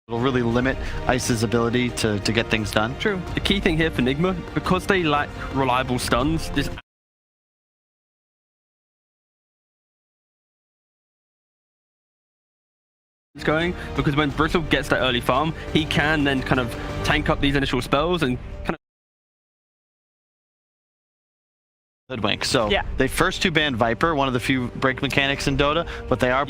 It'll really limit Ice's ability to get things done. True. The key thing here for Nigma, because they lack reliable stuns, this is going, because when Bristle gets that early farm, he can then kind of tank up these initial spells and kind of hoodwink. So yeah. They first to ban Viper, one of the few break mechanics in Dota, but they are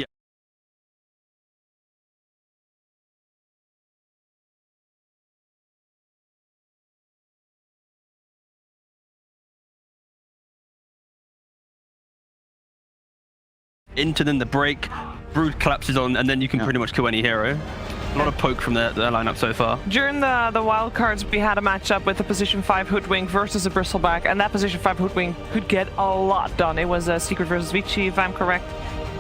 into then the break, Brood collapses on, and then you can pretty much kill any hero. A lot of poke from their lineup so far. During the wild cards, we had a matchup with a position 5 Hoodwink versus a Bristleback, and that position 5 Hoodwink could get a lot done. It was a Secret versus Vici, if I'm correct.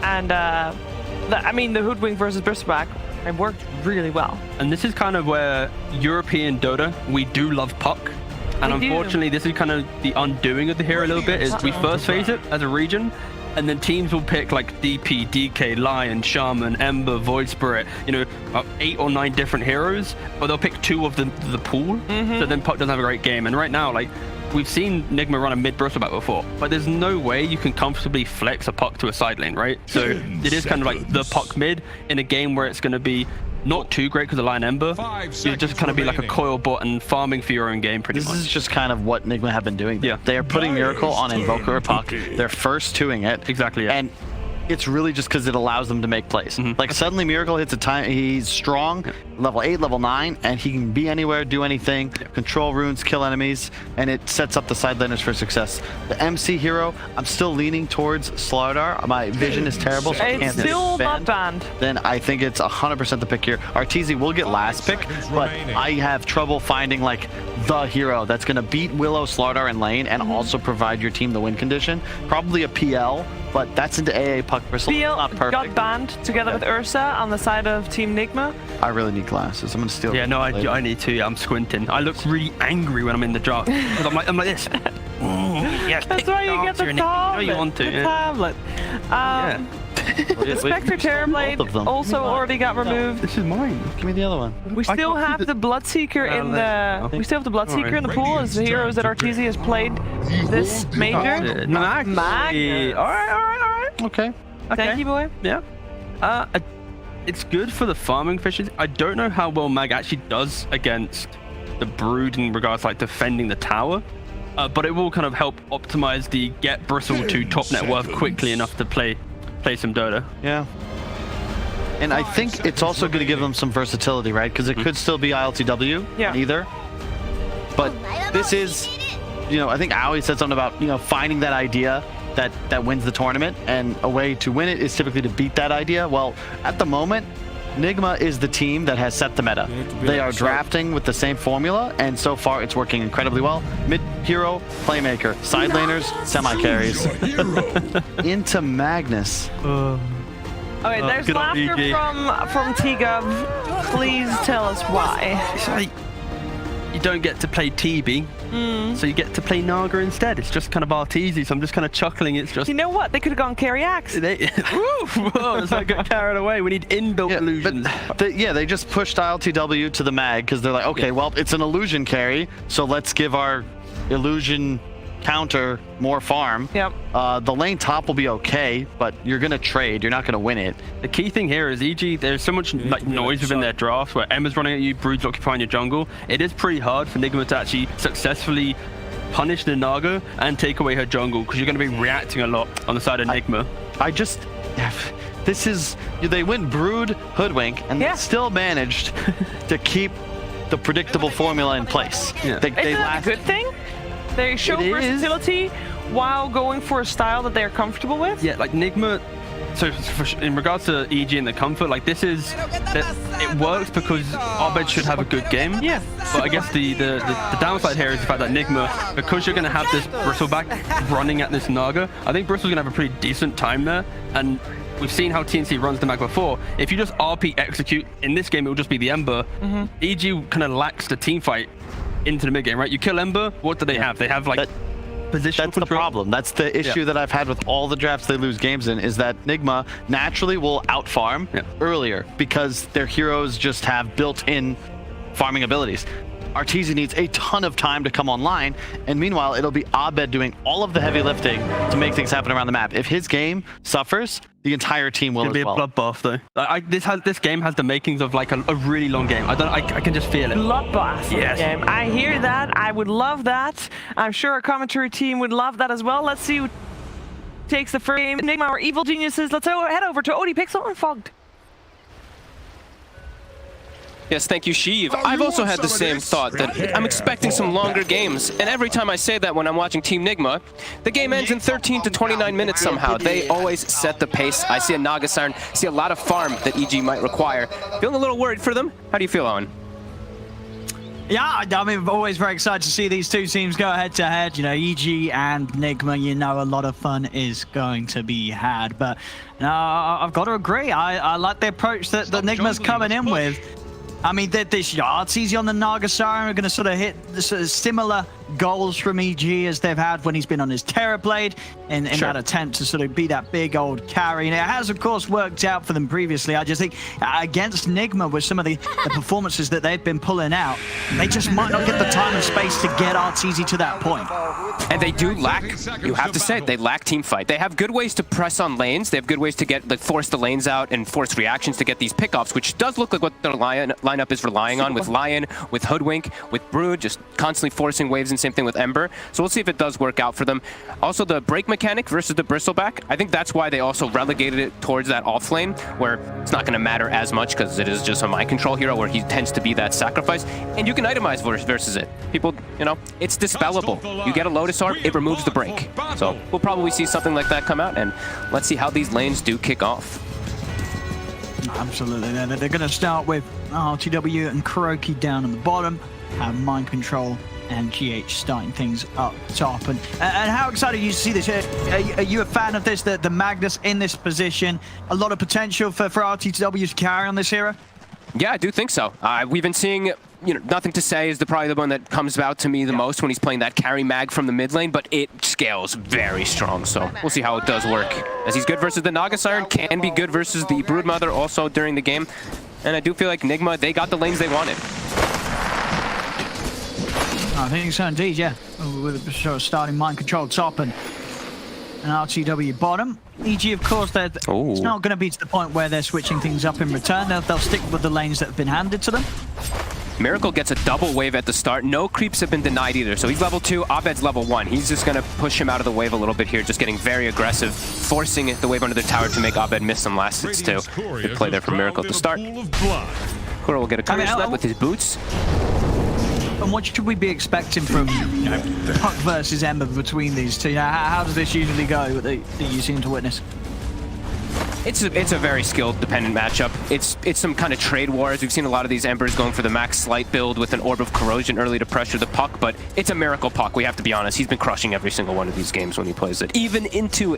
And I mean, the Hoodwink versus Bristleback, it worked really well. And this is kind of where European Dota, we do love puck. And unfortunately, this is kind of the undoing of the hero a little bit, is we first phase it as a region, and then teams will pick like DP, DK, Lion, Shaman, Ember, Void Spirit, you know, about 8 or 9 different heroes, or they'll pick 2 of the pool, so then puck doesn't have a great game. And right now, like, we've seen Nigma run a mid Bristleback before, but there's no way you can comfortably flex a puck to a side lane, right? So it is kind of like the puck mid in a game where it's going to be not too great because of Lion Ember. You'll just kind of be like a coil bot and farming for your own game pretty much. This is just kind of what Nigma have been doing. Yeah. They are putting Miracle on Invoker or Puck. They're first toing it. Exactly, yeah. And it's really just because it allows them to make plays. Like suddenly Miracle hits a time, he's strong, level 8, level 9, and he can be anywhere, do anything, control runes, kill enemies, and it sets up the side laners for success. The MC hero, I'm still leaning towards Slardar. My vision is terrible, so I can't still not banned. Then I think it's 100% the pick here. Arteezy will get last pick, but I have trouble finding like the hero that's going to beat Willow, Slardar, and lane, and also provide your team the win condition. Probably a PL, but that's into AA Puck Bristle. PL not perfect. got banned together with Ursa on the side of Team Nigma. I really need glasses. I'm gonna steal. Yeah, no, I need to. I'm squinting. I look really angry when I'm in the draft because I'm like this. Yes, that's why you get the tablet. You want to, the tablet. The Spectre Terrorblade also already got removed. This is mine. Give me the other one. We still have the Bloodseeker in the. We still have the Bloodseeker in the pool as the heroes that Arteezy has played this major. Mag. All right. Okay. Thank you, boy. Yeah. It's good for the farming fishes. I don't know how well Mag actually does against the Brood in regards to like defending the tower. But it will kind of help optimize the get Bristle to top net worth quickly enough to play some Dota. Yeah. And I think it's also going to give them some versatility, right? Because it could still be ILTW either. But this is, you know, I think Aoi said something about, you know, finding that idea that wins the tournament, and a way to win it is typically to beat that idea. Well, at the moment, Nigma is the team that has set the meta. They are drafting with the same formula, and so far it's working incredibly well. Mid hero, playmaker, side laners, semi carries. Into Magnus. Okay, there's laughter from T-Gov. Please tell us why. It's like you don't get to play TB, so you get to play Naga instead. It's just kind of Arteezy, so I'm just kind of chuckling. It's just, you know what? They could have gone carry axe. Whoa, it's like got carried away. We need inbuilt illusions. They just pushed ILTW to the mag because they're like, okay, well, it's an illusion carry, so let's give our illusion counter more farm. Yep. The lane top will be okay, but you're gonna trade. You're not gonna win it. The key thing here is, e.g., there's so much like noise within their draft where Emma's running at you, Brood's occupying your jungle. It is pretty hard for Nigma to actually successfully punish the Naga and take away her jungle, because you're going to be reacting a lot on the side of Nigma. This is, they went Brood, Hoodwink, and they still managed to keep the predictable formula in place. Isn't that a good thing? They show versatility while going for a style that they're comfortable with. Yeah, like Nigma. So in regards to EG and the comfort, like this is, it works because Abed should have a good game. Yeah. But I guess the downside here is the fact that Nigma, because you're going to have this Bristleback running at this Naga, I think Bristle's going to have a pretty decent time there. And we've seen how TNC runs the mag before. If you just RP execute, in this game it will just be the Ember. EG kind of lacks the team fight into the mid game, right? You kill Ember, what do they have? They have like positional That's the control. problem. That's the issue that I've had with all the drafts they lose games in, is that Nigma naturally will out-farm earlier because their heroes just have built-in farming abilities. Arteezy needs a ton of time to come online, and meanwhile, it'll be Abed doing all of the heavy lifting to make things happen around the map. If his game suffers, the entire team will It'll be as well. a bloodbath, though. This game has the makings of like a really long game. I can just feel it. Bloodbath game. I hear that. I would love that. I'm sure our commentary team would love that as well. Let's see who takes the frame. Nigma or Evil Geniuses. Let's head over to Odie Pixel and Fogged. Yes, thank you, Sheev. I've also had the same thought that I'm expecting some longer games, and every time I say that when I'm watching Team Nigma, the game ends in 13 to 29 minutes somehow. They always set the pace. I see a Naga Siren, see a lot of farm that EG might require. Feeling a little worried for them? How do you feel, Owen? Yeah, I mean, always very excited to see these two teams go head to head. You know, EG and Nigma, you know, a lot of fun is going to be had. But I've got to agree. I like the approach that Nigma's coming in with. I mean, this Arteezy on the Naga Siren are going to sort of hit the sort of similar goals from EG as they've had when he's been on his Terrorblade in that attempt to sort of be that big old carry. And it has, of course, worked out for them previously. I just think against Nigma with some of the performances that they've been pulling out, they just might not get the time and space to get Arteezy to that point. And they do lack, you have to say, they lack team fight. They have good ways to press on lanes. They have good ways to get, like, force the lanes out and force reactions to get these pickoffs, which does look like what their lineup is relying on with Lion, with Hoodwink, with Brood, just constantly forcing waves, and same thing with Ember. So we'll see if it does work out for them. Also, the break mechanic versus the Bristleback, I think that's why they also relegated it towards that off lane, where it's not going to matter as much because it is just a mind control hero where he tends to be that sacrifice. And you can itemize versus it. People, you know, it's dispellable. You get a Lotus Orb, it removes the break. So we'll probably see something like that come out, and let's see how these lanes do kick off. Absolutely. They're going to start with RTW and Kuroki down on the bottom, have Mind Control and GH starting things up top. And how excited are you to see this? Are you a fan of this, the Magnus in this position? A lot of potential for RTW to carry on this hero? Yeah, I do think so. We've been seeing, you know, Nothing to Say is probably the one that comes out to me the most when he's playing that carry mag from the mid lane, but it scales very strong, so we'll see how it does work. As he's good versus the Naga Siren, can be good versus the Broodmother also during the game. And I do feel like Nigma, they got the lanes they wanted. I think so indeed, yeah. With sort of starting Mind Control top and an RTW bottom. EG, of course, it's not going to be to the point where they're switching things up in return. They'll stick with the lanes that have been handed to them. Miracle gets a double wave at the start. No creeps have been denied either. So he's level 2, Abed's level 1. He's just going to push him out of the wave a little bit here, just getting very aggressive, forcing the wave under the tower to make Abed miss some last hits too. Good play there from Miracle at the start. Kuro will get a courage slap with his boots. And what should we be expecting from, you know, Puck versus Ember between these two? How does this usually go that you seem to witness? It's a very skill-dependent matchup. It's some kind of trade wars. We've seen a lot of these Embers going for the max slight build with an Orb of Corrosion early to pressure the Puck, but it's a Miracle Puck, we have to be honest. He's been crushing every single one of these games when he plays it. Even into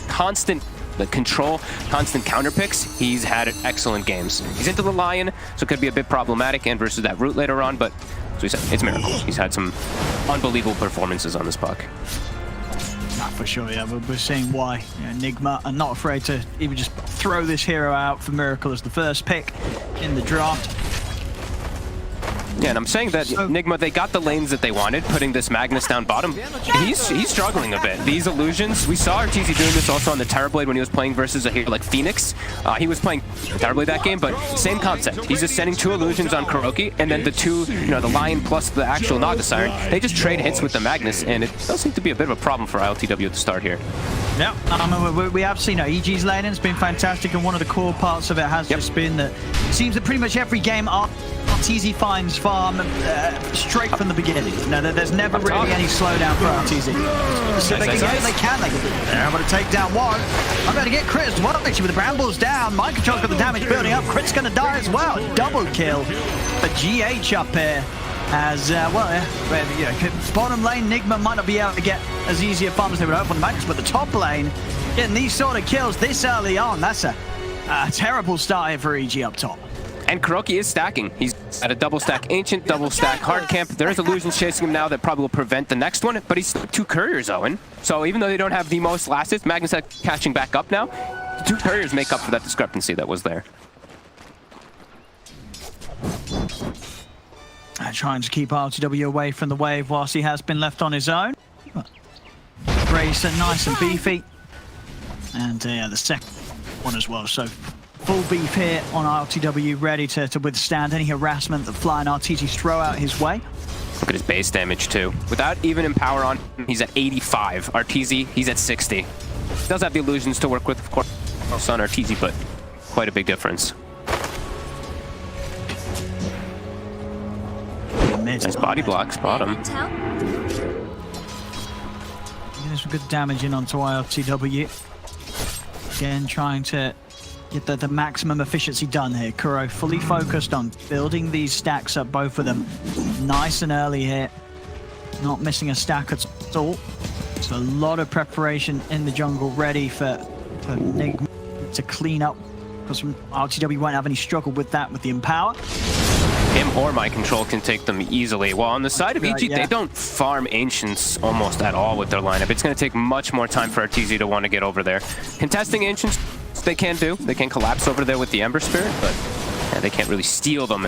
constant control, constant counter picks, he's had excellent games. He's into the Lion, so it could be a bit problematic, and versus that Root later on, but as we said, it's Miracle. He's had some unbelievable performances on this Puck. For sure, yeah, we're seeing why Nigma are not afraid to even just throw this hero out for Miracle as the first pick in the draft. Yeah, and I'm saying that Nigma, they got the lanes that they wanted, putting this Magnus down bottom. He's struggling a bit. These illusions, we saw Arteezy doing this also on the Terrorblade when he was playing versus a hero like Phoenix. He was playing Terrorblade that game, but same concept. He's just sending 2 illusions on Kuroki, and then the 2, you know, the Lion plus the actual Naga Siren, they just trade hits with the Magnus, and it does seem to be a bit of a problem for ILTW at the start here. Yeah, I mean, we have seen EG's laning has been fantastic, and one of the core parts of it has just been that it seems that pretty much every game Arteezy finds farm straight from the beginning. No, there's never really any slowdown for Arteezy. So they can get it, they can. They're able to take down one. I'm going to get Chris. Well, actually, with the Brambles down, Mind Control's got the damage building up. Crit's going to die as well. Double kill for GH up here. As bottom lane, Nigma might not be able to get as easy a farm as they would hope on the Magnus, but the top lane, getting these sort of kills this early on, that's a terrible start here for EG up top. And Kuroki is stacking. He's at a double stack Ancient, double stack Hard Camp. There's illusions chasing him now that probably will prevent the next one, but he's 2 couriers, Owen. So even though they don't have the most last hits, Magnus catching back up now. The 2 couriers make up for that discrepancy that was there. Trying to keep RTW away from the wave whilst he has been left on his own. Brace nice and beefy. And the second one as well. So full beef here on RTW, ready to withstand any harassment that flying RTZs throw out his way. Look at his base damage too. Without even Empower on, he's at 85. RTZ, he's at 60. Does have the illusions to work with, of course, on RTZ, but quite a big difference. Nice body blocks, bottom. Getting some good damage in onto RTW. Again, trying to get the maximum efficiency done here. Kuro fully focused on building these stacks up, both of them. Nice and early here. Not missing a stack at all. So a lot of preparation in the jungle ready for Nigma to clean up, because RTW won't have any struggle with that with the Empower. Him or my control can take them easily. While on the side of EG, they don't farm Ancients almost at all with their lineup. It's going to take much more time for RTZ to want to get over there. Contesting Ancients, they can do. They can collapse over there with the Ember Spirit, but yeah, they can't really steal them.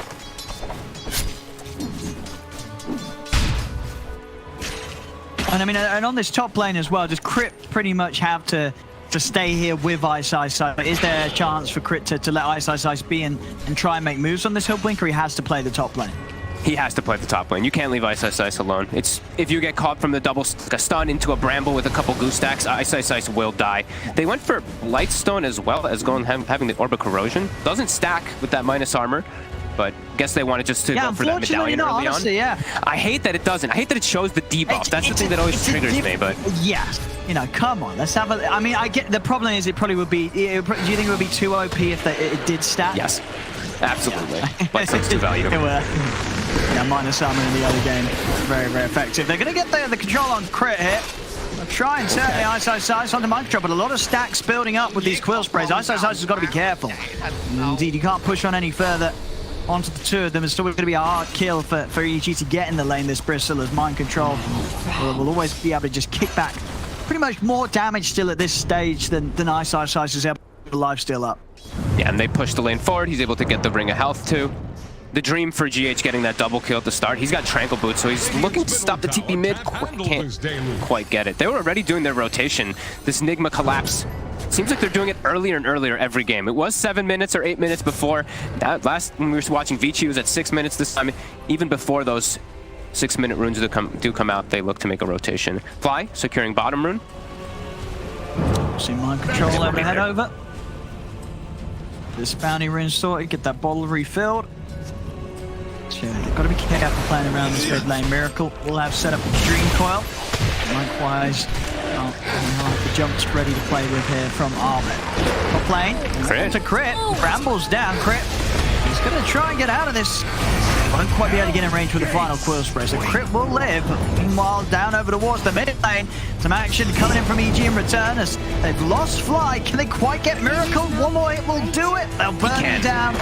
And I mean, and on this top lane as well, does Crit pretty much have to stay here with Ice? Is there a chance for Crit to let Ice be and try and make moves on this Hood Blink, or he has to play the top lane? He has to play the top lane. You can't leave Ice alone. It's if you get caught from the double stun into a bramble with a couple goose stacks, Ice will die. They went for Lightstone as well as having the Orb of Corrosion. Doesn't stack with that minus armor, but guess they wanted just to go for that medallion early honestly, on. I hate that it doesn't. I hate that it shows the debuff. That's the thing that always triggers me, but... Yes. You know, come on, let's have a... I mean, I get... The problem is it probably would be... Do you think it would be too OP if it did stack? Yes. Absolutely. Lightstone's too valuable. Yeah, minus armor in the other game. Very, very effective. They're going to get the control on Crit here. They'll try and certainly Ice on the mind control, but a lot of stacks building up with these quill sprays. Ice has got to be careful. Indeed, you can't push on any further onto the 2 of them. It's still going to be a hard kill for EG to get in the lane. This Bristle as mind control will always be able to just kick back pretty much more damage still at this stage than Ice is able to lifesteal up. Yeah, and they push the lane forward. He's able to get the Ring of Health too. The dream for GH getting that double kill at the start. He's got Tranquil Boots, so he's looking to stop the TP mid. Can't quite get it. They were already doing their rotation. This Nigma collapse. Seems like they're doing it earlier and earlier every game. It was 7 minutes or 8 minutes before. That last, when we were watching Vici, it was at 6 minutes this time. Even before those 6-minute runes do come out, they look to make a rotation. Fly, securing bottom rune. See mind control overhead over. This bounty rune sorted, get that bottle refilled. So they've got to be careful playing around this mid lane. Miracle will have set up a Dream Coil. Likewise, the jumps ready to play with here from Arbet. Top lane, Crit. To Crit. Brambles down, Crit. He's going to try and get out of this. Won't quite be able to get in range with the final Quill Spray, so Crit will live. Meanwhile, down over towards the mid lane. Some action coming in from EG in return as they've lost Fly. Can they quite get Miracle? One more hit will do it. They'll burn him down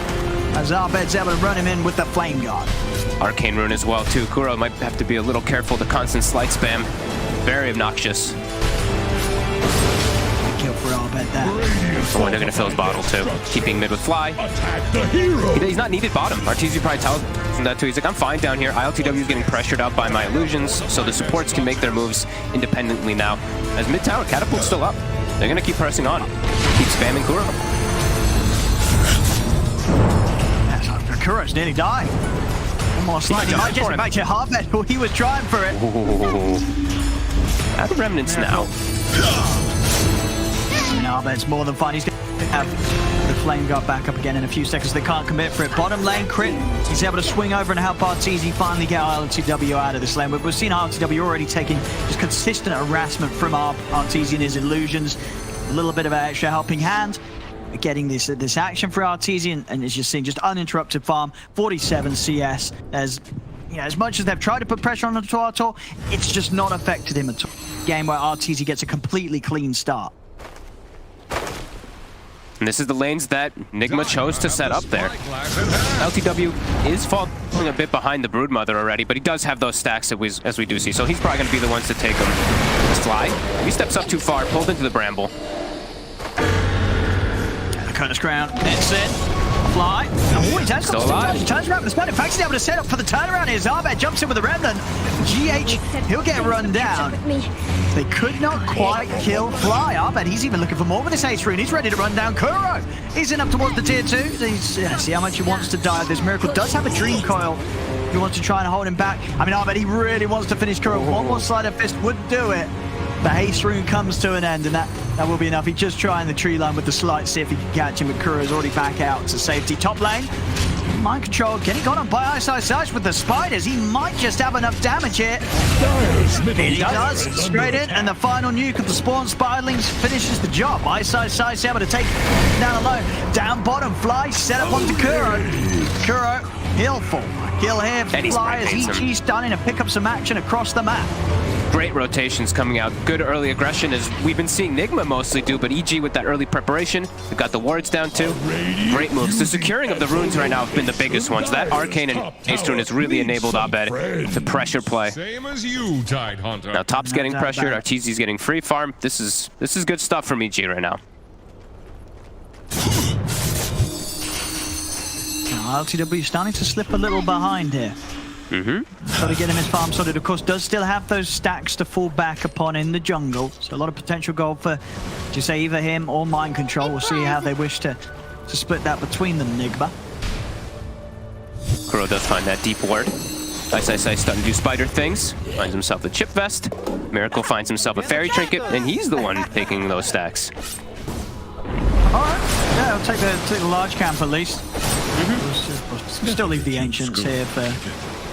as Arbet's able to run him in with the Flame Guard. Arcane Rune as well, too. Kuro might have to be a little careful. The constant slight spam. Very obnoxious. Kill for Arbet there. Oh, they're going to fill his bottle, too. Keeping mid with Fly. He's not needed bottom. RTZ probably tells him that, too. He's like, I'm fine down here. ILTW is getting pressured out by my illusions, so the supports can make their moves independently now. As mid tower, Catapult's still up. They're going to keep pressing on. Keep spamming Kuro. Kuro's nearly died. One more slide. He might get it back to Arbet. He was trying for it. Out of remnants now. And Arbet's more than fine. He's going to have the Flame Guard back up again in a few seconds. They can't commit for it. Bottom lane Crit. He's able to swing over and help RTZ finally get RTW out of this lane. We've seen RTW already taking just consistent harassment from RTZ and his illusions. A little bit of an extra helping hand. Getting this action for RTZ, and as you're seeing, just uninterrupted farm, 47 CS. As you know, as much as they've tried to put pressure on the Toato, it's just not affected him at all. Game where RTZ gets a completely clean start. And this is the lanes that Nigma chose to set up there. LTW is falling a bit behind the Broodmother already, but he does have those stacks as we do see. So he's probably going to be the ones to take him. It's Fly. He steps up too far, pulled into the Bramble. Curtis ground, it's in. Fly. Oh, he turns around with the spot. In fact, he's able to set up for the turnaround here. Zabed jumps in with the Remnant. GH, he'll get run down. They could not quite kill Fly. Abed, he's even looking for more with this ace rune. He's ready to run down Kuro. He's in up towards the tier 2. See how much he wants to dive. This Miracle does have a Dream Coil. He wants to try and hold him back. I mean, Abed, he really wants to finish Kuro. One more Sleight of Fist would do it. The haste rune comes to an end, and that will be enough. He's just trying the tree line with the slight, see if he can catch him, but Kuro's already back out to safety. Top lane, mind control, getting got on by Ice with the spiders. He might just have enough damage here. He does, straight in, and the final nuke of the spawn spiderlings finishes the job. Ice able to take down alone. Down bottom, Fly set up onto Kuro. Kuro, he'll fall. Kill here for Fly as EG's starting to pick up some action across the map. Great rotations coming out. Good early aggression as we've been seeing Nigma mostly do, but EG with that early preparation. We've got the wards down too. Great moves. The securing of the runes right now have been the biggest ones. That Arcane and Ace Rune has really enabled Abed to pressure play. Same as you, Tidehunter. Now top's getting pressured, Arteezy's getting free farm. This is good stuff from EG right now. LTW starting to slip a little behind here. Got to get him his farm sorted. Of course, does still have those stacks to fall back upon in the jungle. So a lot of potential gold for, just say, either him or Mind Control. We'll see how they wish to split that between them, Nigma. Kuro does find that deep ward. Ice starting to do spider things. Finds himself a chip vest. Miracle finds himself a fairy trinket, and he's the one taking those stacks. Alright, yeah, I'll take the large camp at least. Still leave the ancients here for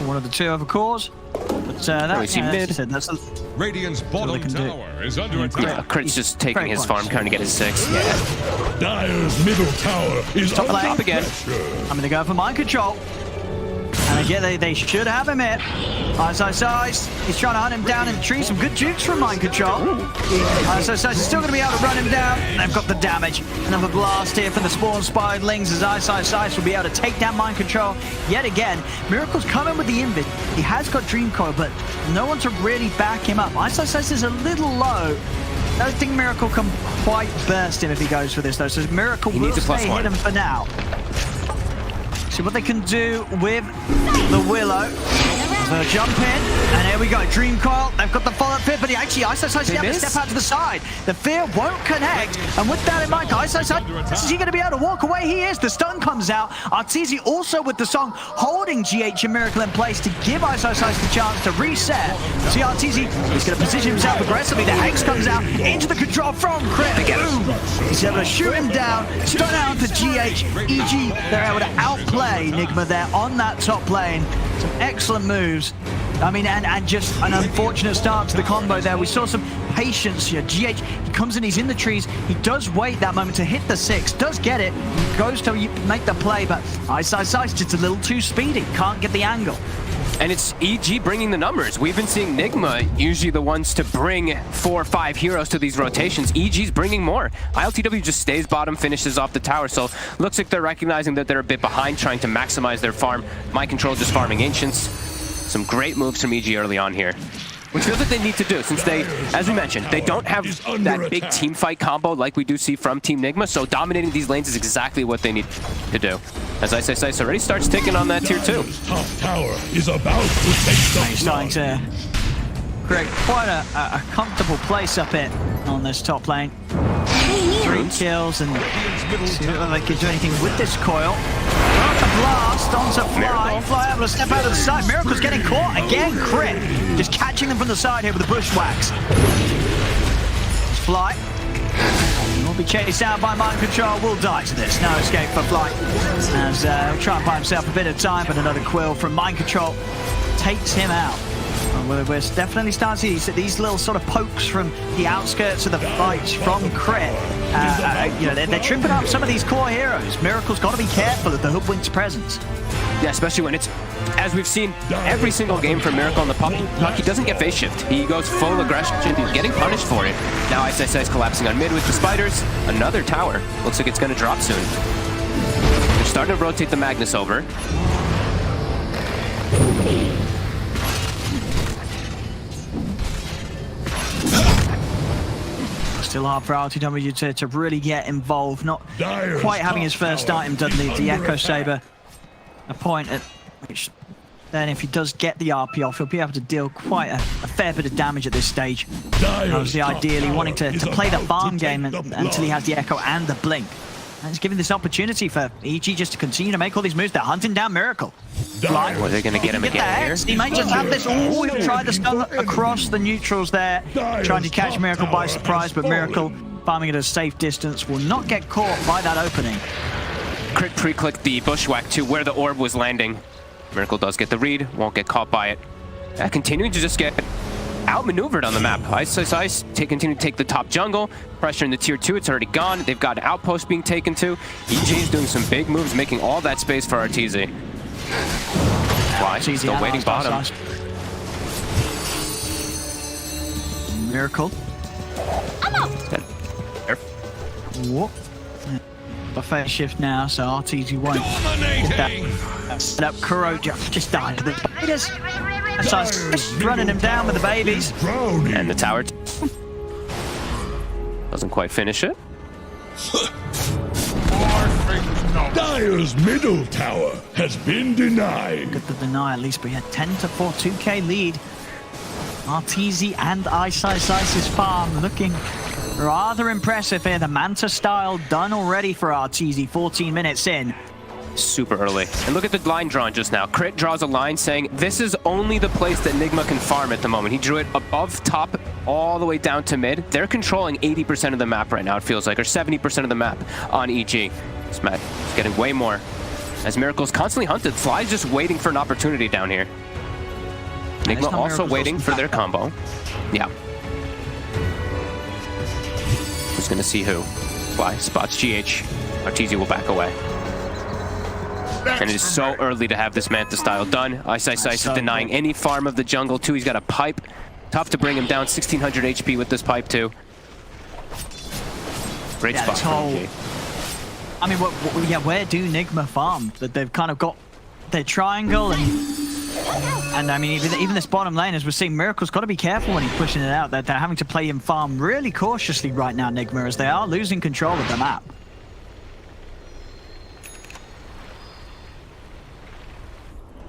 one of the two over cores. But that's Radiant's bottom tower is under attack. Yeah, Crit's just taking his farm, trying to get his 6. Yeah. Dire's middle tower is top under lane again. I'm going to go for Mind Control. And again, they should have him here. Ice. He's trying to hunt him down in the tree. Some good jukes from Mind Control. Ice is still going to be able to run him down. They've got the damage. Another blast here from the spawn spiderlings as Ice will be able to take down Mind Control yet again. Miracle's coming with the invis. He has got Dream Coil, but no one to really back him up. Ice is a little low. I don't think Miracle can quite burst him if he goes for this, though. So Miracle will stay hidden for now. See what they can do with the Willow. So jump in, and here we go. Dream Coil. They've got the follow-up fear, but he actually Ice has to step out to the side. The fear won't connect, and with that in mind, Ice is he going to be able to walk away? He is. The stun comes out. Arteezy also with the song holding GH and Miracle in place to give Ice the chance to reset. See Arteezy, he's going to position himself aggressively. The Hex comes out into the control from Crit. Boom! He's able to shoot him down. Stun out to GH. EG, they're able to outplay Nigma there on that top lane. Some excellent moves. I mean, and just an unfortunate start to the combo there. We saw some patience here. GH, he comes in, he's in the trees. He does wait that moment to hit the 6, does get it, goes to make the play, but Ice just a little too speedy. Can't get the angle. And it's EG bringing the numbers. We've been seeing Nigma usually the ones to bring 4 or 5 heroes to these rotations. EG's bringing more. ILTW just stays bottom, finishes off the tower, so looks like they're recognizing that they're a bit behind, trying to maximize their farm. Mind Control just farming Ancients. Some great moves from EG early on here, which feels like they need to do, since they, as we mentioned, they don't have that big team fight combo like we do see from Team Nigma, so dominating these lanes is exactly what they need to do. As Ice already starts ticking on that tier 2. Top tower is about to take the He's starting to create quite a comfortable place up here on this top lane. 3 kills, and see if they can do anything with this coil. Blast onto Fly. Fly able to step out of the side. Miracle's getting caught again. Crit just catching them from the side here with the bushwhacks. Fly will be chased down by Mind Control. Will die to this. No escape for Fly. As he'll try and buy himself a bit of time, but another quill from Mind Control takes him out. We're definitely starting to see these little sort of pokes from the outskirts of the fights from Crit. You know, they're tripping up some of these core heroes. Miracle's got to be careful of the Hoodwink's presence. Yeah, especially when it's As we've seen every single game from Miracle on the puck, he doesn't get phase shift. He goes full aggression. He's getting punished for it. Now Ice is collapsing on mid with the spiders. Another tower. Looks like it's going to drop soon. They're starting to rotate the Magnus over. Still hard for RTW to really get involved. Not quite having his first item, Dudley. The Echo Saber, a point at which then if he does get the RP off, he'll be able to deal quite a fair bit of damage at this stage. Obviously, ideally wanting to play the farm game until he has the Echo and the Blink. And it's giving this opportunity for EG just to continue to make all these moves. They're hunting down Miracle. Well, are they going to get him again here? He might just have this. Oh, he'll try the stun across the neutrals there, trying to catch Miracle by surprise, but Miracle, farming at a safe distance, will not get caught by that opening. Crit pre-clicked the bushwhack to where the orb was landing. Miracle does get the read, won't get caught by it. Continuing to just get outmaneuvered on the map. Ice continue to take the top jungle, pressure in the tier 2, it's already gone. They've got an outpost being taken to. EG is doing some big moves, making all that space for RTZ. Why? Still waiting bottom. Miracle. Whoop. A fair shift now, so RTZ won't get that set up. Kuro just died to the spiders. So running him down with the babies. And the tower doesn't quite finish it. Dire's middle tower has been denied. Good to deny at least, but he had 10-4 2K lead. RTZ and Ice's farm looking rather impressive here. The Manta style done already for RTZ 14 minutes in. Super early. And look at the line drawn just now. Crit draws a line saying this is only the place that Nigma can farm at the moment. He drew it above top all the way down to mid. They're controlling 80% of the map right now, it feels like, or 70% of the map on EG. This map is getting way more. As Miracle's constantly hunted, Fly's just waiting for an opportunity down here. Nigma also waiting for their combo. Yeah. Who's gonna see who? Fly spots GH. RTZ will back away. And it is so early to have this Manta style done. Ice is denying any farm of the jungle too. He's got a pipe. Tough to bring him down. 1600 HP with this pipe too. Great spot from EG. I mean, where do Nigma farm? That they've kind of got their triangle and I mean, even this bottom lane, as we're seeing, Miracle's got to be careful when he's pushing it out. They're having to play him farm really cautiously right now, Nigma, as they are losing control of the map.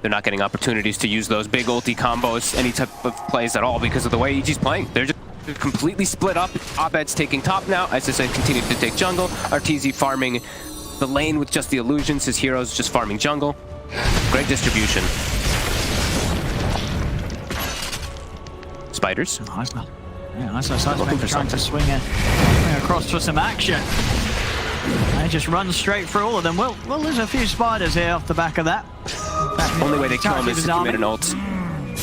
They're not getting opportunities to use those big ulti combos, any type of plays at all because of the way EG's playing. They're just completely split up. Abed's taking top now. As I said, continued to take jungle. RTZ farming the lane with just the illusions. His heroes just farming jungle. Great distribution. Spiders. Yeah, Ice maybe trying to swing across for some action. They just run straight through all of them. Well, there's a few spiders here off the back of that. Only way they kill him is to commit an ult.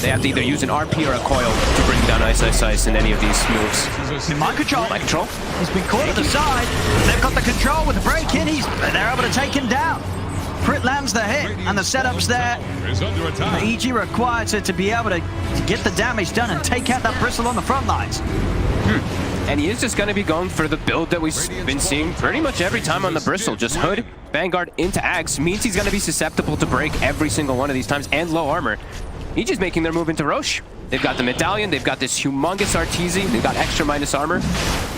They have to either use an RP or a coil to bring down Ice in any of these moves. Mind control. He's been caught at the side. They've got the control with the break in. They're able to take him down. Crit lands the hit, and the setup's there. EG required to be able to get the damage done and take out that Bristle on the front lines. And he is just going to be going for the build that we've been seeing pretty much every time on the Bristle. Just Hood, Vanguard into Axe means he's going to be susceptible to break every single one of these times, and low armor. EG's making their move into Roche. They've got the Medallion, they've got this humongous RTZ, they've got extra minus armor.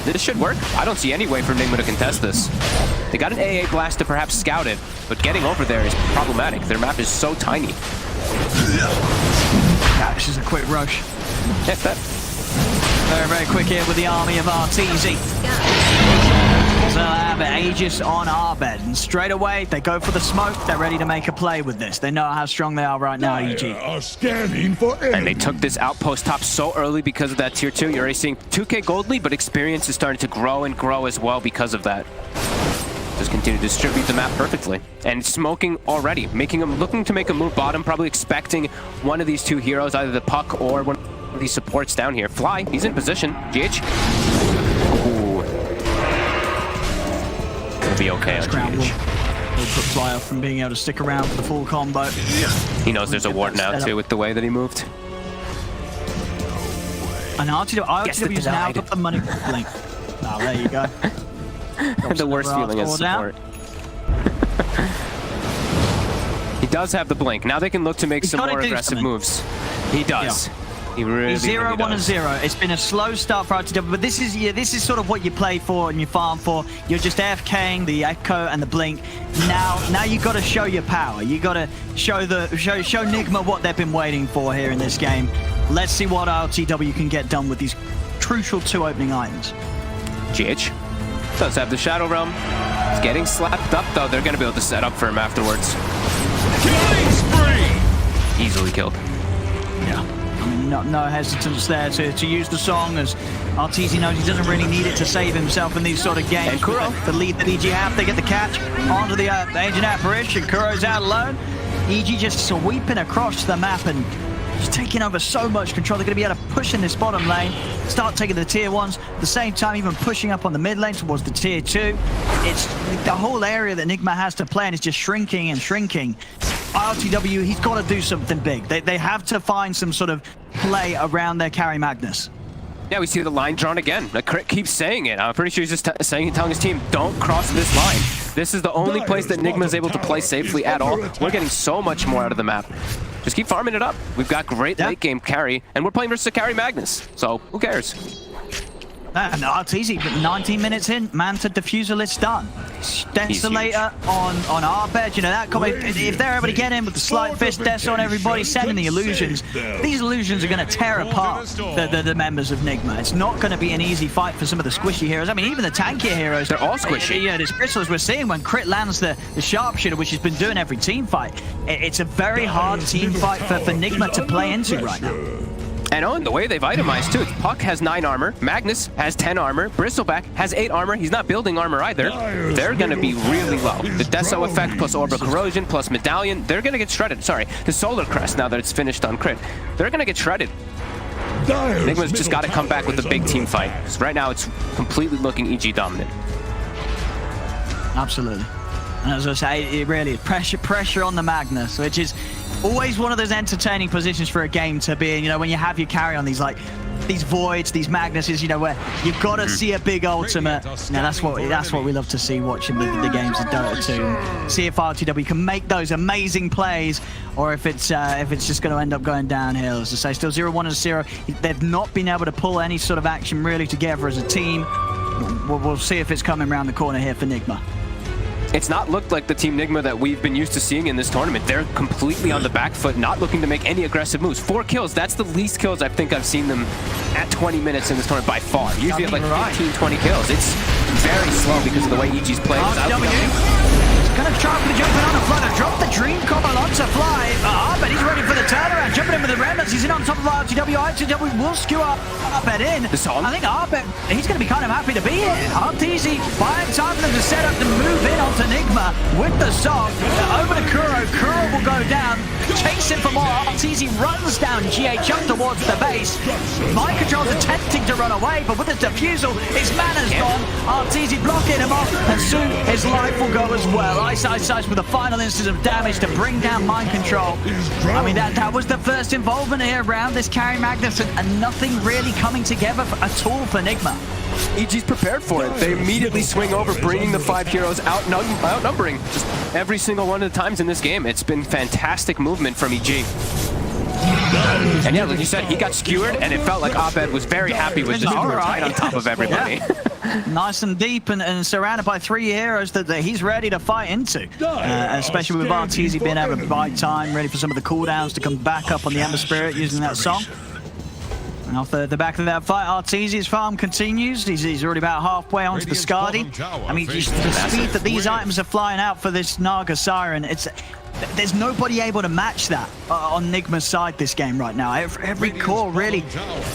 This should work. I don't see any way for Nigma to contest this. They got an AA blast to perhaps scout it, but getting over there is problematic. Their map is so tiny. This is a quick rush. Yes, that. Very, very quick here with the army of RTZ. So Aegis on Abed, and straight away they go for the smoke. They're ready to make a play with this. They know how strong they are right now, EG. And they took this outpost top so early because of that tier 2. You're already seeing 2k gold lead, but experience is starting to grow and grow as well because of that. Just continue to distribute the map perfectly. And smoking already, looking to make a move bottom, probably expecting one of these two heroes, either the Puck or one of these supports down here. Fly, he's in position. GH. Ooh. It'll be okay on GH. It'll put Fly off from being able to stick around for the full combo. He knows there's a ward now too with the way that he moved. And RTW's now got the money blink. Oh, there you go. The worst feeling is support. He does have the blink. Now they can look to make some more aggressive moves. He does. Yeah. He really, He's 0-1-0. It's been a slow start for RTW, but this is sort of what you play for and you farm for. You're just AFKing the Echo and the Blink. Now you got to show your power. You got to show Nigma what they've been waiting for here in this game. Let's see what RTW can get done with these crucial 2 opening items. GH does have the Shadow Realm. He's getting slapped up though. They're going to be able to set up for him afterwards. Killing spree! Easily killed. Yeah. I mean, no hesitance there to use the song, as Arteezy knows he doesn't really need it to save himself in these sort of games. And Kuro, the lead that EG have, they get the catch onto the Ancient Apparition. Kuro's out alone. EG just sweeping across the map and just taking over so much control. They're going to be able to push in this bottom lane, start taking the tier 1s, at the same time even pushing up on the mid lane towards the tier 2. It's the whole area that Nigma has to play and is just shrinking and shrinking. RTW, he's got to do something big. They have to find some sort of play around their carry Magnus. Yeah, we see the line drawn again. The crit keeps saying it. I'm pretty sure he's just telling his team, don't cross this line. This is the only place that Nigma is able to play safely at all. We're getting so much more out of the map. Just keep farming it up. We've got great late game carry, and we're playing versus a carry Magnus. So who cares? No, it's easy, but 19 minutes in, Manta Diffuser list done. Desolator on our bed, you know, that comment, if they're able to get in with the slight fist, Des on everybody, sending the illusions, these illusions are going to tear apart the members of Nigma. It's not going to be an easy fight for some of the squishy heroes. I mean, even the tankier heroes, they're all squishy. Yeah, there's crystals we're seeing when Crit lands the sharpshooter, which he's been doing every team fight. It's a very hard team fight for Nigma to play into right now. And on the way they've itemized too. Puck has 9 armor, Magnus has 10 armor, Bristleback has 8 armor. He's not building armor either. They're going to be really low. The Deso effect plus Orbital Corrosion plus Medallion, they're going to get shredded. Sorry, the Solar Crest, now that it's finished on crit, they're going to get shredded. Nigma's just got to come back with a big team fight. So right now it's completely looking EG dominant. Absolutely. And as I say, it really is pressure on the Magnus, which is always one of those entertaining positions for a game to be in. You know, when you have your carry on these voids, these Magnuses, you know, where you've got to see a big ultimate. Now that's what we love to see watching the games of Dota 2. See if RTW can make those amazing plays, or if it's just going to end up going downhill. As I say, still 0-1-0. They've not been able to pull any sort of action really together as a team. We'll see if it's coming around the corner here for Nigma. It's not looked like the Team Nigma that we've been used to seeing in this tournament. They're completely on the back foot, not looking to make any aggressive moves. 4 kills, that's the least kills I think I've seen them at 20 minutes in this tournament by far. Usually at like 15, 20 kills. It's very slow because of the way EG's playing. Gonna try for the jump in on the flutter, drop the dream combo onto Fly. But he's ready for the turnaround, jumping in with the remnants. He's in on top of RTW. RTW will skew Arbet in. I think Arbet, he's gonna be kind of happy to be here. Arteezy buying time for them to set up to move in onto Nigma with the song. Over to Kuro. Kuro will go down, chasing for more. Arteezy runs down GH up towards the base. Mind Control's attempting to run away, but with the defusal, his mana's gone. Arteezy blocking him off, and soon his life will go as well. Ice with the final instance of damage to bring down Mind Control. I mean, that was the first involvement here around this carry Magnus, and nothing really coming together at all for Nigma. EG's prepared for it. They immediately swing over, bringing the 5 heroes outnumbering just every single one of the times in this game. It's been fantastic movement from EG. And yeah, like you said, he got skewered, and it felt like Abed was very happy with this right on top of everybody. Yeah. Nice and deep, and surrounded by 3 heroes that he's ready to fight into. Especially with Arteezy being able to buy time, ready for some of the cooldowns to come back up on the Ember Spirit using that song. And off the back of that fight, Arteezy's farm continues. He's already about halfway onto the Skadi. I mean, just the speed that these items are flying out for this Naga Siren, there's nobody able to match that on Nigma's side this game right now. Every core really.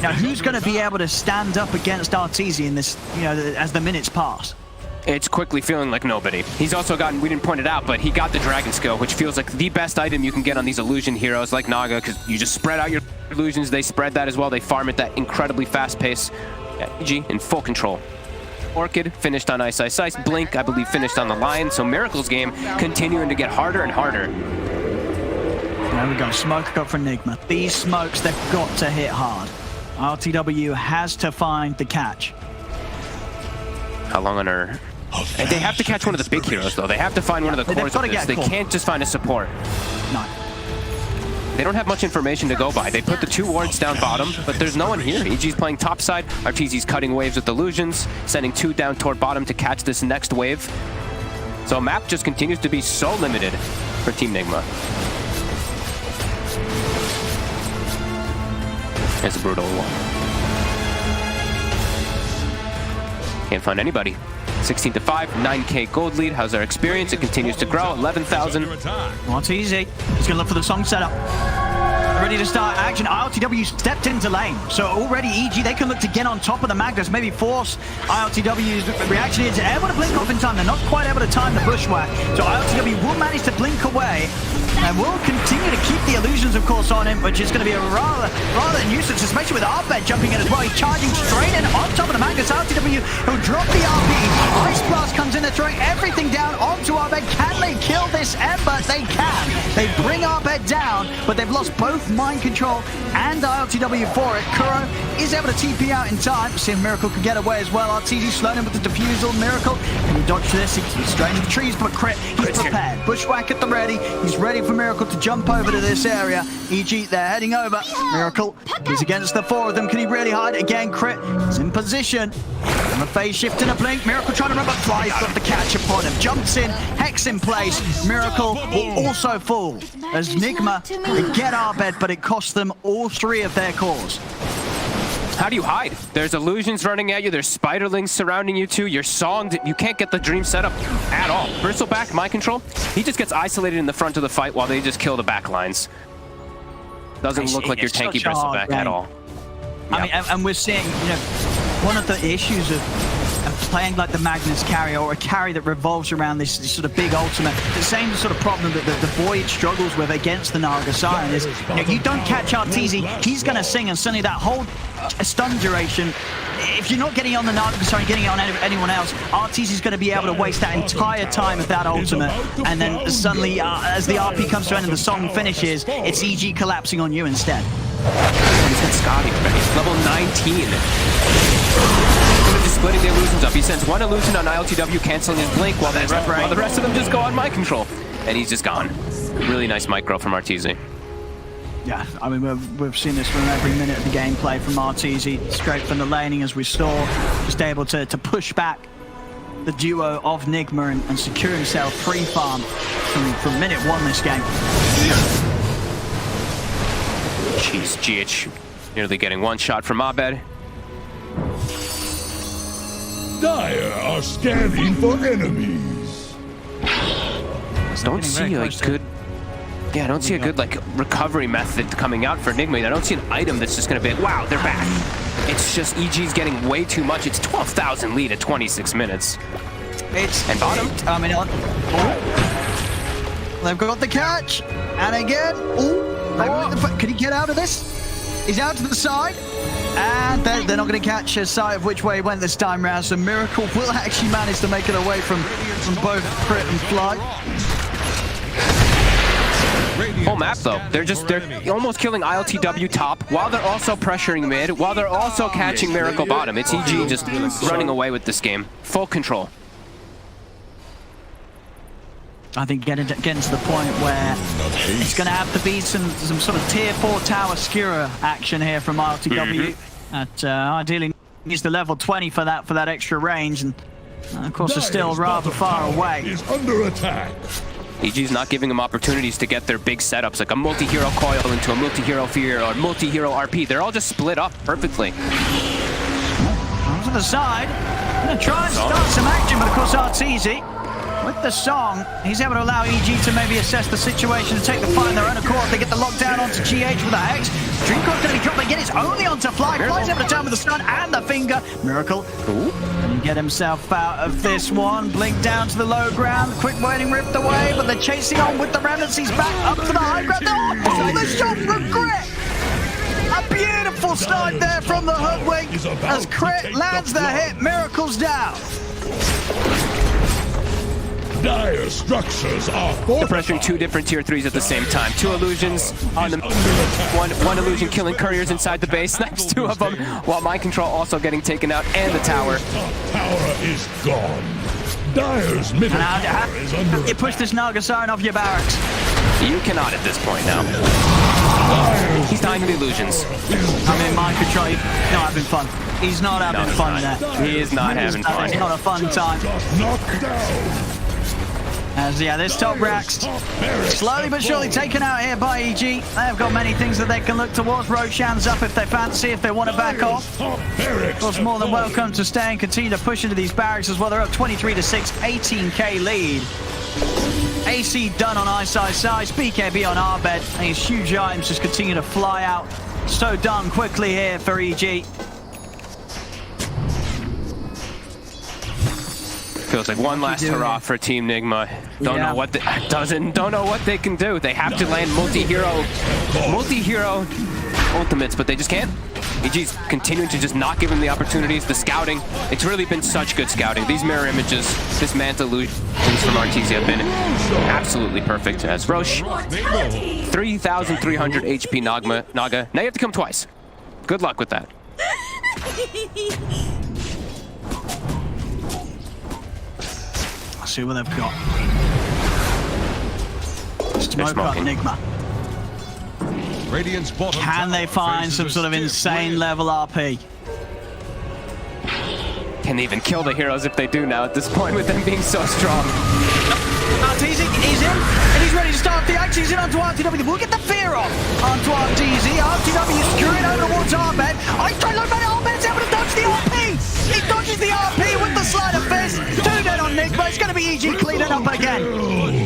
Now, who's going to be able to stand up against Arteezy in this, you know, as the minutes pass? It's quickly feeling like nobody. He's also gotten, we didn't point it out, but he got the Dragon Skill, which feels like the best item you can get on these illusion heroes like Naga, because you just spread out your illusions. They spread that as well. They farm at that incredibly fast pace. Yeah, EG in full control. Orchid finished on Ice Ice Ice. Blink, I believe, finished on the Lion. So Miracle's game continuing to get harder and harder. There we go. Smoke up for Nigma. These smokes, they've got to hit hard. RTW has to find the catch. How long on her? They have to catch one of the big heroes, though. They have to find one of the cores of this. They can't just find a support. No. They don't have much information to go by. They put the 2 wards down bottom, but there's no one here. EG's playing top side. RTZ's cutting waves with illusions, sending 2 down toward bottom to catch this next wave. So map just continues to be so limited for Team Nigma. It's a brutal one. Can't find anybody. 16 to 5, 9k gold lead. How's our experience? It continues to grow. 11,000. Well, it's easy. He's gonna look for the song setup. Ready to start action. ILTW stepped into lane, so already EG, they can look to get on top of the Magnus, maybe force ILTW's reaction into able to blink off in time. They're not quite able to time the bushwhack, so ILTW will manage to blink away and will continue to keep the illusions, of course, on him, which is going to be a rather nuisance, especially with Arbed jumping in as well. He's charging straight in on top of the Magnus. ILTW will drop the RP. Ice Blast comes in, they're throwing everything down onto Arbed. Can they kill this Ember? They can. They bring Arbed down, but they've lost both Mind Control and ILTW for it. Kuro is able to TP out in time. See if Miracle can get away as well. RTZ slowing him with the defusal. Miracle, can he dodge this? He's straight into the trees, but Crit, he's prepared. Bushwhack at the ready. He's ready for Miracle to jump over to this area. EG, they're heading over. Miracle, he's against the 4 of them. Can he really hide? Again, Crit is in position. And a phase shift and a blink. Miracle trying to run, but Fly's got the catch upon him. Jumps in, Hex in place. Miracle will also fall as Nigma, they get Arbed, but it costs them all 3 of their cores. How do you hide? There's illusions running at you. There's spiderlings surrounding you too. You're songed. You can't get the dream set up at all. Bristleback, Mind Control, he just gets isolated in the front of the fight while they just kill the back lines. Doesn't look like your tanky Bristleback at all. I mean, and we're seeing, you know, one of the issues of playing like the Magnus carry, or a carry that revolves around this sort of big ultimate, the same sort of problem that the Void struggles with against the Naga Siren is, you know, you don't catch RTZ, he's going to sing, and suddenly that whole stun duration, if you're not getting on the Naga Siren, getting it on anyone else, RTZ is going to be able to waste that entire time with that ultimate, and then suddenly, as the RP comes to an end and the song finishes, it's EG collapsing on you instead. He's got Scotty already. Level 19. Just splitting the illusions up. He sends 1 illusion on ILTW, canceling his blink while the rest of them just go on Mind Control. And he's just gone. Really nice micro from RTZ. Yeah, I mean, we've seen this from every minute of the gameplay from RTZ. Straight from the laning, as we saw. Just able to push back the duo of Nigma and secure himself free farm from minute 1 this game. Jeez, GH nearly getting 1 shot from Abed. Dire are scanning for enemies. Don't see a good... Yeah, I don't see a good, like, recovery method coming out for Nigma. I don't see an item that's just going to be like, wow, they're back. It's just EG's getting way too much. It's 12,000 lead at 26 minutes. And bottom. I mean, they've got the catch. And again, can he get out of this? He's out to the side. And they're not going to catch a sight of which way he went this time round. So Miracle will actually manage to make it away from both Crit and Fly. Whole map though, they're almost killing ILTW top while they're also pressuring mid, while they're also catching Miracle bottom. It's EG just running away with this game. Full control. I think getting to the point where it's going to have to be some sort of tier 4 tower skewer action here from ILTW. That ideally needs the level 20 for that extra range, and of course they're still rather far away. Is under attack. EG's not giving them opportunities to get their big setups, like a multi-hero coil into a multi-hero fear or multi-hero RP. They're all just split up perfectly. To the side, going to try and start some action, but of course RTZ, with the song, he's able to allow EG to maybe assess the situation and take the fight in their own accord. They get the lockdown onto GH with a Hex. Dreamcore's going to be dropped again. It's only onto Fly. Fly's able to turn with the stun and the finger. Miracle can get himself out of this one. Blink down to the low ground. Quick waiting ripped away, but they're chasing on with the remnants. He's back up for the high ground. Oh, the shot from Crit! A beautiful start there from the Hoodwink as Crit lands the hit. Miracle's down. Dire structures are They're pressuring 2 different tier 3s at the same time. 2 illusions on the one illusion killing couriers inside the base. That's 2 of them, while mind control also getting taken out, and the tower. Tower is gone. Dire's middle tower is under You push this Naga Siren off your barracks. You cannot at this point now. He's dying to the illusions. I mean, mind control. He's not having fun. He's not having fun there. He is not having fun. It's not a fun time. knocked down. As this top racks slowly but surely taken out here by EG. They've got many things that they can look towards. Roshan's up if they fancy, if they want to back off. Of course, more than welcome to stay and continue to push into these barracks as well. They're up 23-6, 18k lead. AC done on eyesight size, BKB on our bed. And these huge items just continue to fly out. So done quickly here for EG. Feels like one last hurrah for Team Nigma. Don't know what they can do. They have to land multi-hero ultimates, but they just can't. EG's continuing to just not give them the opportunities. The scouting, it's really been such good scouting. These mirror images, this Manta illusions from RTZ have been absolutely perfect. As Roche, 3,300 HP Naga. Now you have to come twice. Good luck with that. See what they've got. Smoke up Nigma. Radiant's bottom Can they find some sort of insane level RP? Can they even kill the heroes if they do now at this point with them being so strong? RTZ, he's in, and he's ready to start the action. He's in onto RTW. We'll get the fear off onto RTZ. RTW screwing over towards Arbed. I try to look at Arbed's able to dodge the RP. He dodges the RP with the sleight of fist. 2 dead on Nigma. It's going to be EG cleaning up again.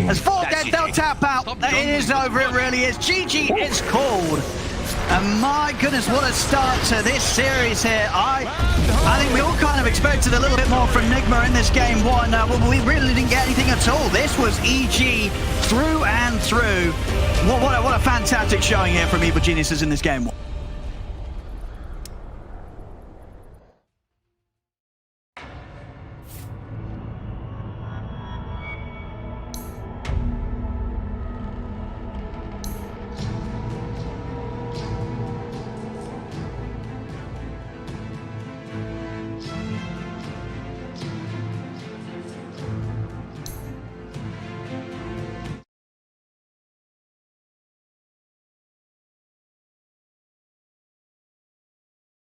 As 4 dead, they'll tap out. It is over, it really is. GG is called. And my goodness, what a start to this series here. I think we all kind of expected a little bit more from Nigma in this game 1. Well, we really didn't get anything at all. This was EG through and through. What a fantastic showing here from Evil Geniuses in this game 1.